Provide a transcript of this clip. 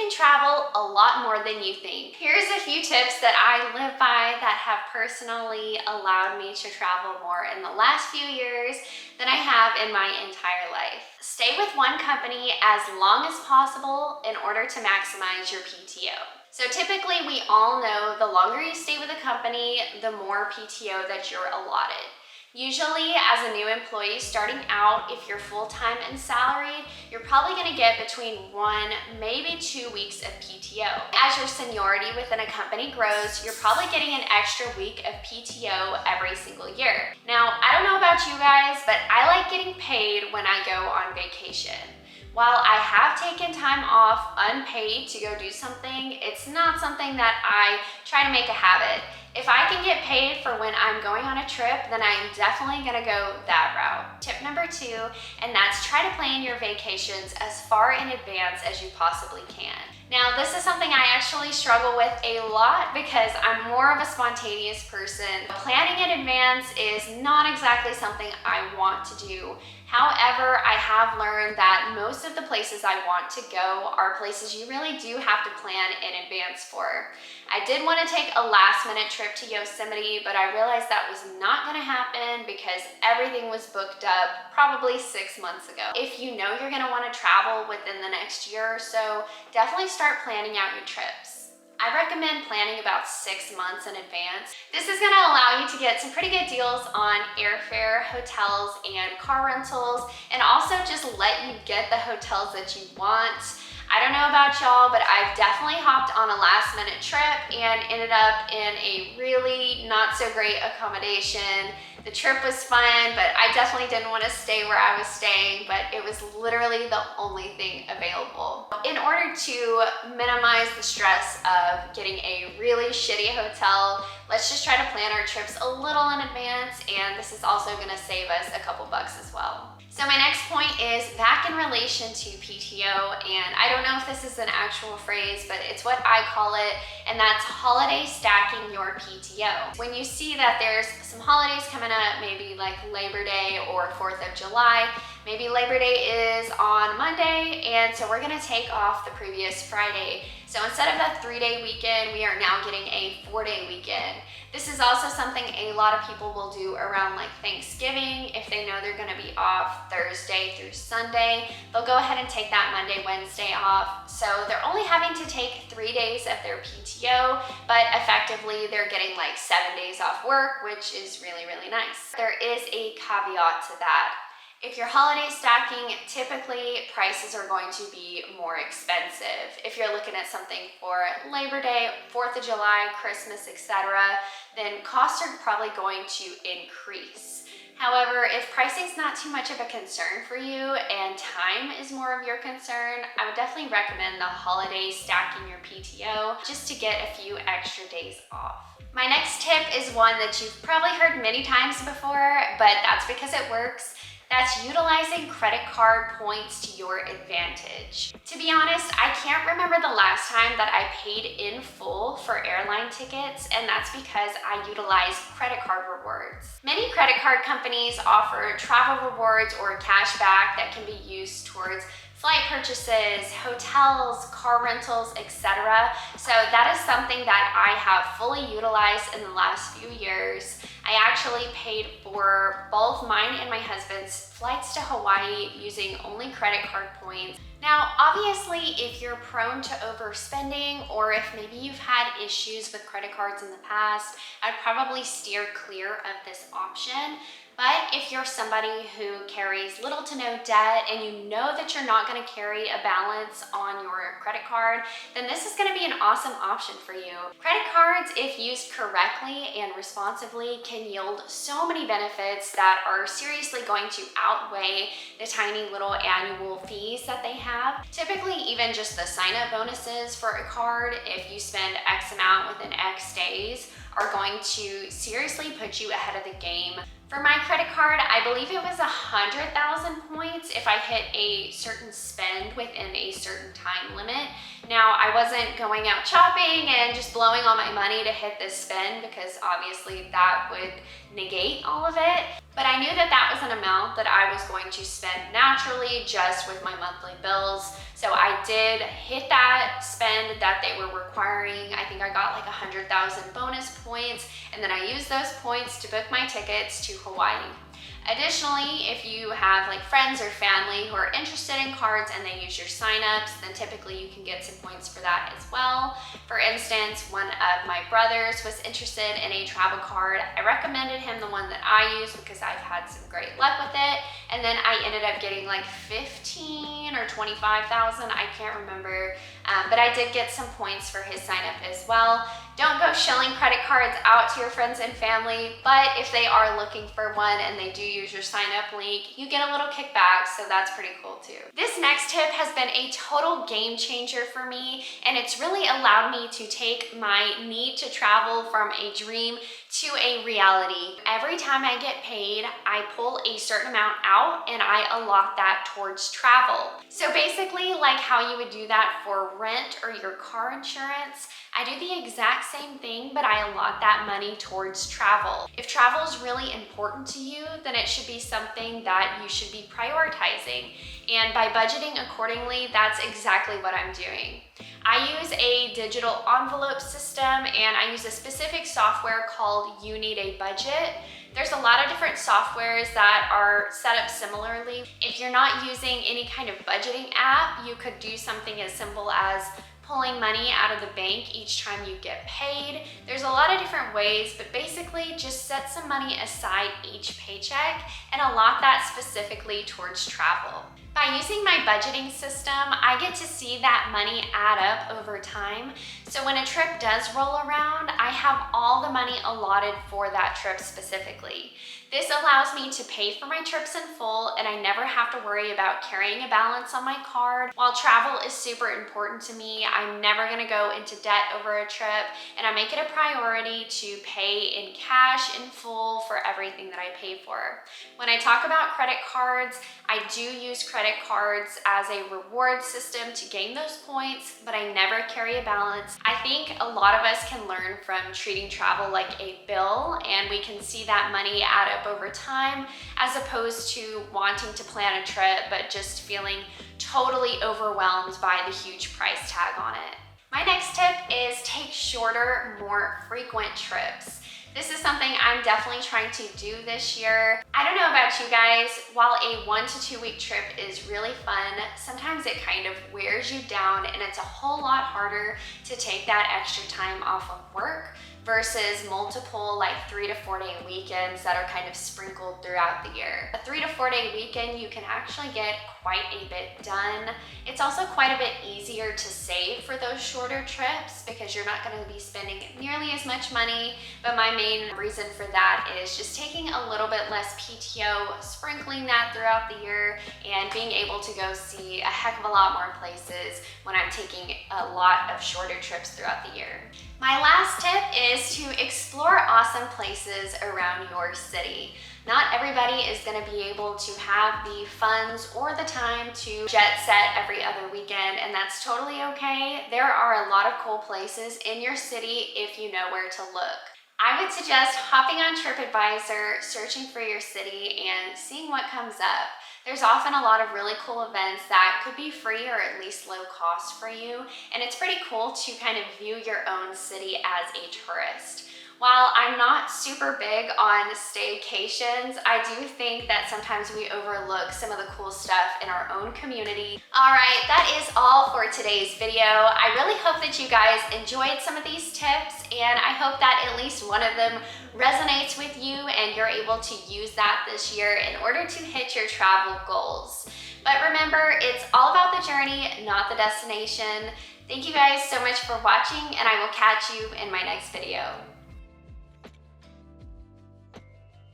can travel a lot more than you think. Here's a few tips that I live by that have personally allowed me to travel more in the last few years than I have in my entire life. Stay with one company as long as possible in order to maximize your PTO. So typically we all know the longer you stay with a company, the more PTO that you're allotted. Usually as a new employee starting out, if you're full-time and salaried, you're probably gonna get between 1, maybe 2 weeks of PTO. As your seniority within a company grows, you're probably getting an extra week of PTO every single year. Now, I don't know about you guys, but I like getting paid when I go on vacation. While I have taken time off unpaid to go do something, it's not something that I try to make a habit. If I can get paid for when I'm going on a trip, then I'm definitely gonna go that route. Tip number 2, and that's try to plan your vacations as far in advance as you possibly can. Now, this is something I actually struggle with a lot because I'm more of a spontaneous person. Planning in advance is not exactly something I want to do. However, I have learned that most of the places I want to go are places you really do have to plan in advance for. I did want to take a last-minute trip to Yosemite, but I realized that was not going to happen because everything was booked up probably 6 months ago. If you know you're going to want to travel within the next year or so, definitely start planning out your trips. I recommend planning about 6 months in advance. This is gonna allow you to get some pretty good deals on airfare, hotels, and car rentals, and also just let you get the hotels that you want. I don't know about y'all, but I've definitely hopped on a last minute trip and ended up in a really not so great accommodation. The trip was fun, but I definitely didn't want to stay where I was staying, but it was literally the only thing available. In order to minimize the stress of getting a really shitty hotel, let's just try to plan our trips a little in advance, and this is also going to save us a couple bucks as well. So my next point is back in relation to PTO, and I don't know if this is an actual phrase, but it's what I call it, and that's holiday stacking your PTO. When you see that there's some holidays coming up, maybe like Labor Day or 4th of July, maybe Labor Day is on Monday, and so we're gonna take off the previous Friday. So instead of a 3-day weekend, we are now getting a 4-day weekend. This is also something a lot of people will do around like Thanksgiving. If they know they're gonna be off Thursday through Sunday, they'll go ahead and take that Monday, Wednesday off. So they're only having to take 3 days of their PTO, but effectively they're getting like 7 days off work, which is really, really nice. There is a caveat to that. If you're holiday stacking, typically prices are going to be more expensive. If you're looking at something for Labor Day, 4th of July, Christmas, etc., then costs are probably going to increase. However, if pricing's not too much of a concern for you and time is more of your concern, I would definitely recommend the holiday stacking your PTO just to get a few extra days off. My next tip is one that you've probably heard many times before, but that's because it works. That's utilizing credit card points to your advantage. To be honest, I can't remember the last time that I paid in full for airline tickets, and that's because I utilize credit card rewards. Many credit card companies offer travel rewards or cash back that can be used towards flight purchases, hotels, car rentals, etc. So that is something that I have fully utilized in the last few years. I actually paid for both mine and my husband's flights to Hawaii using only credit card points. Now, obviously, if you're prone to overspending, or if maybe you've had issues with credit cards in the past, I'd probably steer clear of this option. But if you're somebody who carries little to no debt and you know that you're not going to carry a balance on your credit card, then this is going to be an awesome option for you. Credit cards, if used correctly and responsibly, can yield so many benefits that are seriously going to outweigh the tiny little annual fees that they have. Typically, even just the sign-up bonuses for a card, if you spend X amount within X days, are going to seriously put you ahead of the game. For my credit card, I believe it was 100,000 points if I hit a certain spend within a certain time limit. Now, I wasn't going out shopping and just blowing all my money to hit this spend because obviously that would negate all of it. But I knew that that was an amount that I was going to spend naturally just with my monthly bills. So I did hit that spend recommended that they were requiring, I think I got like 100,000 bonus points, and then I used those points to book my tickets to Hawaii. Additionally, if you have like friends or family who are interested in cards and they use your signups, then typically you can get some points for that as well. For instance, one of my brothers was interested in a travel card. I recommended him the one that I use because I've had some great luck with it. And then I ended up getting like 15 or 25,000, I can't remember. But I did get some points for his sign up as well. Don't go shelling credit cards out to your friends and family, but if they are looking for one and they do use your sign up link, you get a little kickback, so that's pretty cool too. This next tip has been a total game changer for me, and it's really allowed me to take my need to travel from a dream to a reality. Every time I get paid, I pull a certain amount out and I allot that towards travel. So basically, like how you would do that for rent or your car insurance, I do the exact same thing, but I allot that money towards travel. If travel is really important to you, then it should be something that you should be prioritizing. And by budgeting accordingly, that's exactly what I'm doing. I use a digital envelope system, and I use a specific software called You Need a Budget. There's a lot of different softwares that are set up similarly. If you're not using any kind of budgeting app, you could do something as simple as pulling money out of the bank each time you get paid. There's a lot of different ways, but basically just set some money aside each paycheck and allot that specifically towards travel. By using my budgeting system, I get to see that money add up over time. So when a trip does roll around, I have all the money allotted for that trip specifically. This allows me to pay for my trips in full, and I never have to worry about carrying a balance on my card. While travel is super important to me, I'm never gonna go into debt over a trip, and I make it a priority to pay in cash in full for everything that I pay for. When I talk about credit cards, I do use credit cards as a reward system to gain those points, but I never carry a balance. I think a lot of us can learn from treating travel like a bill, and we can see that money add up over time, as opposed to wanting to plan a trip but just feeling totally overwhelmed by the huge price tag on it. My next tip is take shorter, more frequent trips. This is something I'm definitely trying to do this year. I don't know about you guys, while a 1 to 2 week trip is really fun, sometimes it kind of wears you down, and it's a whole lot harder to take that extra time off of work versus multiple like 3 to 4 day weekends that are kind of sprinkled throughout the year. A 3 to 4 day weekend, you can actually get quite a bit done. It's also quite a bit easier to save for those shorter trips because you're not going to be spending nearly as much money. But my main reason for that is just taking a little bit less PTO, sprinkling that throughout the year, and being able to go see a heck of a lot more places when I'm taking a lot of shorter trips throughout the year. My last tip is to explore awesome places around your city. Not everybody is going to be able to have the funds or the time to jet set every other weekend, and that's totally okay. There are a lot of cool places in your city if you know where to look. I would suggest hopping on TripAdvisor, searching for your city, and seeing what comes up. There's often a lot of really cool events that could be free or at least low cost for you, and it's pretty cool to kind of view your own city as a tourist. While I'm not super big on staycations, I do think that sometimes we overlook some of the cool stuff in our own community. All right, that is all for today's video. I really hope that you guys enjoyed some of these tips, and I hope that at least one of them resonates with you and you're able to use that this year in order to hit your travel goals. But remember, it's all about the journey, not the destination. Thank you guys so much for watching, and I will catch you in my next video.